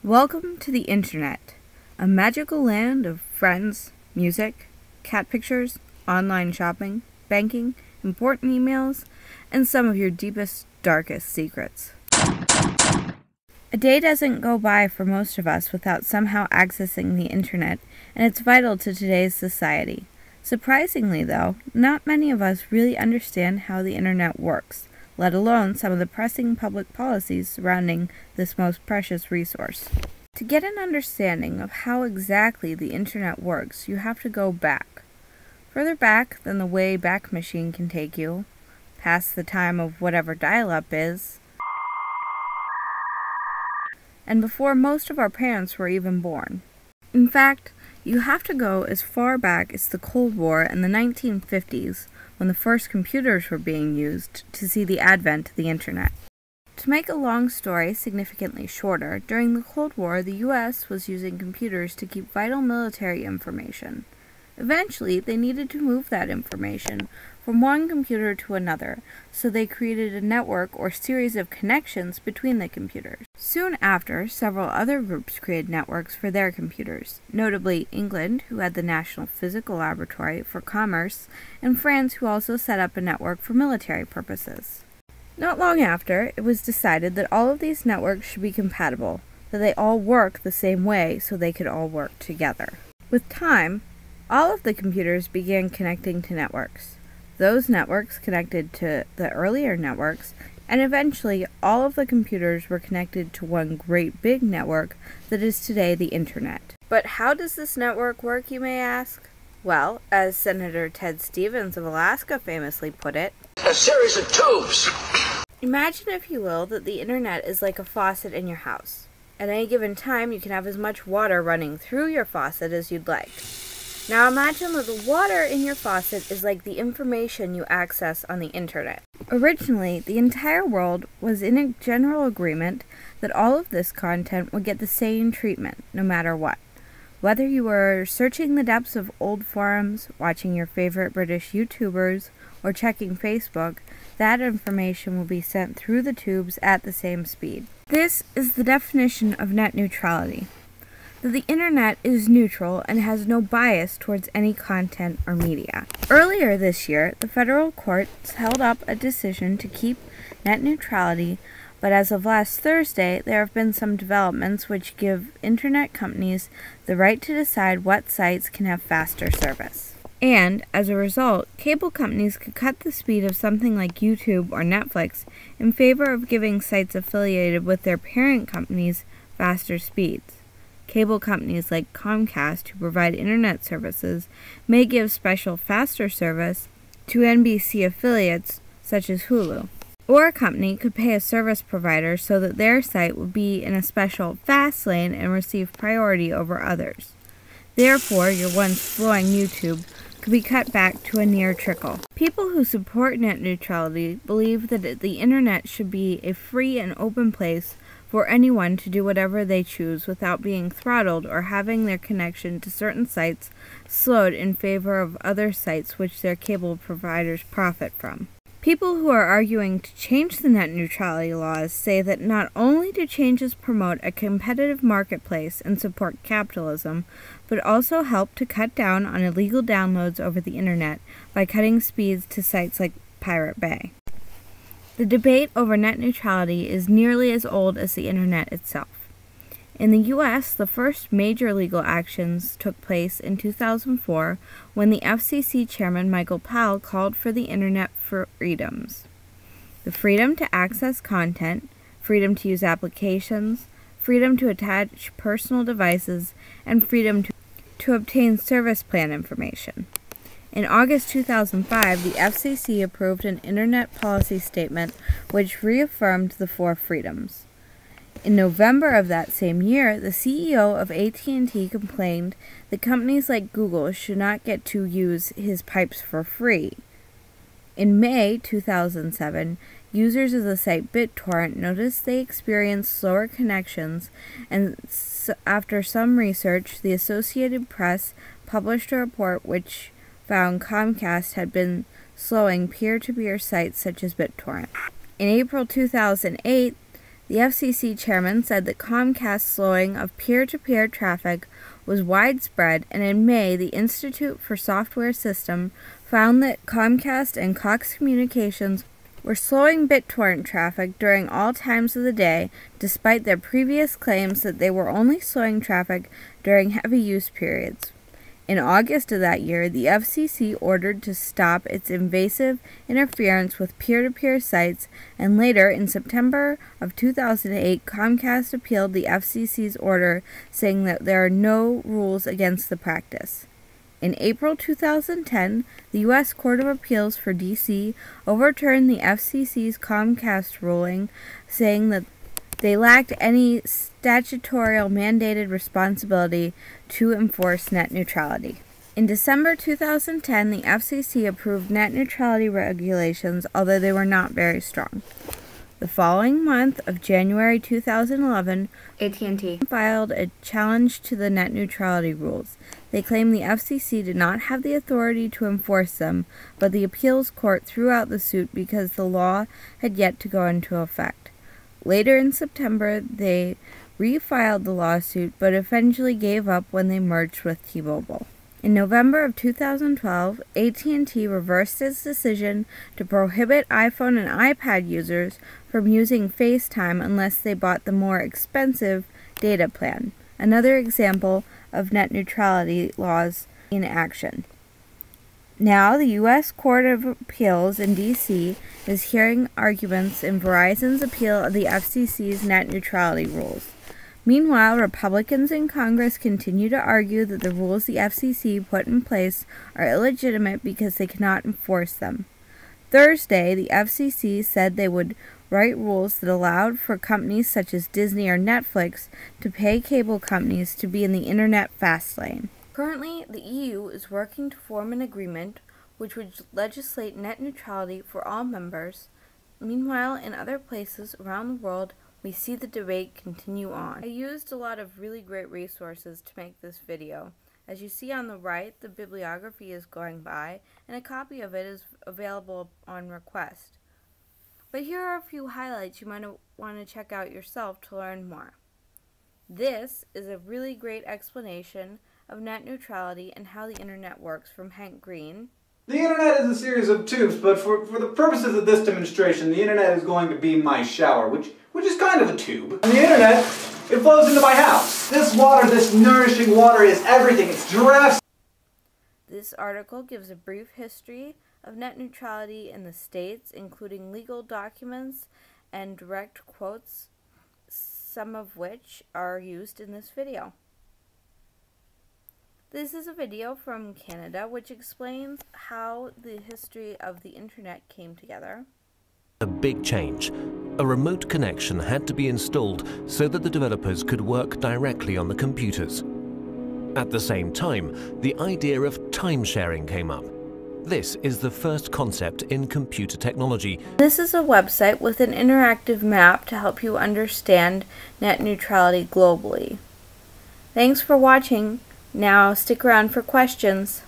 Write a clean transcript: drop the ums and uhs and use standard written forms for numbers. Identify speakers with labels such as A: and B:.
A: Welcome to the Internet, a magical land of friends, music, cat pictures, online shopping, banking, important emails, and some of your deepest, darkest secrets. A day doesn't go by for most of us without somehow accessing the Internet, and it's vital to today's society. Surprisingly, though, not many of us really understand how the Internet works, let alone some of the pressing public policies surrounding this most precious resource. To get an understanding of how exactly the Internet works, you have to go back. Further back than the Wayback Machine can take you, past the time of whatever dial-up is, and before most of our parents were even born. In fact, you have to go as far back as the Cold War in the 1950s, when the first computers were being used, to see the advent of the Internet. To make a long story significantly shorter, during the Cold War, the U.S. was using computers to keep vital military information. Eventually, they needed to move that information from one computer to another, so they created a network or series of connections between the computers. Soon after, several other groups created networks for their computers, notably England, who had the National Physical Laboratory for commerce, and France, who also set up a network for military purposes. Not long after, it was decided that all of these networks should be compatible, that they all work the same way so they could all work together. With time, all of the computers began connecting to networks. Those networks connected to the earlier networks, and eventually all of the computers were connected to one great big network that is today the Internet. But how does this network work, you may ask? Well, as Senator Ted Stevens of Alaska famously put it,
B: a series of tubes.
A: Imagine, if you will, that the Internet is like a faucet in your house. At any given time, you can have as much water running through your faucet as you'd like. Now imagine that the water in your faucet is like the information you access on the Internet. Originally, the entire world was in a general agreement that all of this content would get the same treatment, no matter what. Whether you were searching the depths of old forums, watching your favorite British YouTubers, or checking Facebook, that information will be sent through the tubes at the same speed. This is the definition of net neutrality. That the Internet is neutral and has no bias towards any content or media. Earlier this year, the federal courts held up a decision to keep net neutrality, but as of last Thursday, there have been some developments which give Internet companies the right to decide what sites can have faster service. And, as a result, cable companies could cut the speed of something like YouTube or Netflix in favor of giving sites affiliated with their parent companies faster speeds. Cable companies like Comcast, who provide internet services, may give special faster service to NBC affiliates such as Hulu. Or a company could pay a service provider so that their site would be in a special fast lane and receive priority over others. Therefore, your once flowing YouTube could be cut back to a near trickle. People who support net neutrality believe that the Internet should be a free and open place for anyone to do whatever they choose without being throttled or having their connection to certain sites slowed in favor of other sites which their cable providers profit from. People who are arguing to change the net neutrality laws say that not only do changes promote a competitive marketplace and support capitalism, but also help to cut down on illegal downloads over the Internet by cutting speeds to sites like Pirate Bay. The debate over net neutrality is nearly as old as the Internet itself. In the U.S., the first major legal actions took place in 2004 when the FCC chairman Michael Powell called for the Internet freedoms. The freedom to access content, freedom to use applications, freedom to attach personal devices, and freedom to obtain service plan information. In August 2005, the FCC approved an Internet policy statement which reaffirmed the four freedoms. In November of that same year, the CEO of AT&T complained that companies like Google should not get to use his pipes for free. In May 2007, users of the site BitTorrent noticed they experienced slower connections, and after some research, the Associated Press published a report which found Comcast had been slowing peer-to-peer sites such as BitTorrent. In April 2008, The FCC chairman said that Comcast's slowing of peer-to-peer traffic was widespread, and in May, the Institute for Software Systems found that Comcast and Cox Communications were slowing BitTorrent traffic during all times of the day, despite their previous claims that they were only slowing traffic during heavy use periods. In August of that year, the FCC ordered to stop its invasive interference with peer-to-peer sites, and later, in September of 2008, Comcast appealed the FCC's order, saying that there are no rules against the practice. In April 2010, the U.S. Court of Appeals for D.C. overturned the FCC's Comcast ruling, saying that they lacked any statutorily mandated responsibility to enforce net neutrality. In December 2010, the FCC approved net neutrality regulations, although they were not very strong. The following month of January 2011, AT&T filed a challenge to the net neutrality rules. They claimed the FCC did not have the authority to enforce them, but the appeals court threw out the suit because the law had yet to go into effect. Later in September, they refiled the lawsuit, but eventually gave up when they merged with T-Mobile. In November of 2012, AT&T reversed its decision to prohibit iPhone and iPad users from using FaceTime unless they bought the more expensive data plan, another example of net neutrality laws in action. Now, the U.S. Court of Appeals in D.C. is hearing arguments in Verizon's appeal of the FCC's net neutrality rules. Meanwhile, Republicans in Congress continue to argue that the rules the FCC put in place are illegitimate because they cannot enforce them. Thursday, the FCC said they would write rules that allowed for companies such as Disney or Netflix to pay cable companies to be in the Internet fast lane. Currently, the EU is working to form an agreement which would legislate net neutrality for all members. Meanwhile, in other places around the world, we see the debate continue on. I used a lot of really great resources to make this video. As you see on the right, the bibliography is going by, and a copy of it is available on request. But here are a few highlights you might want to check out yourself to learn more. This is a really great explanation of net neutrality and how the internet works from Hank Green.
C: The internet is a series of tubes, but for the purposes of this demonstration, the internet is going to be my shower, which is kind of a tube. And the internet, it flows into my house. This water, this nourishing water is everything. It's giraffes.
A: This article gives a brief history of net neutrality in the States, including legal documents and direct quotes, some of which are used in this video. This is a video from Canada which explains how the history of the internet came together.
D: A big change. A remote connection had to be installed so that the developers could work directly on the computers. At the same time, the idea of time sharing came up. This is the first concept in computer technology.
A: This is a website with an interactive map to help you understand net neutrality globally. Thanks for watching. Now stick around for questions.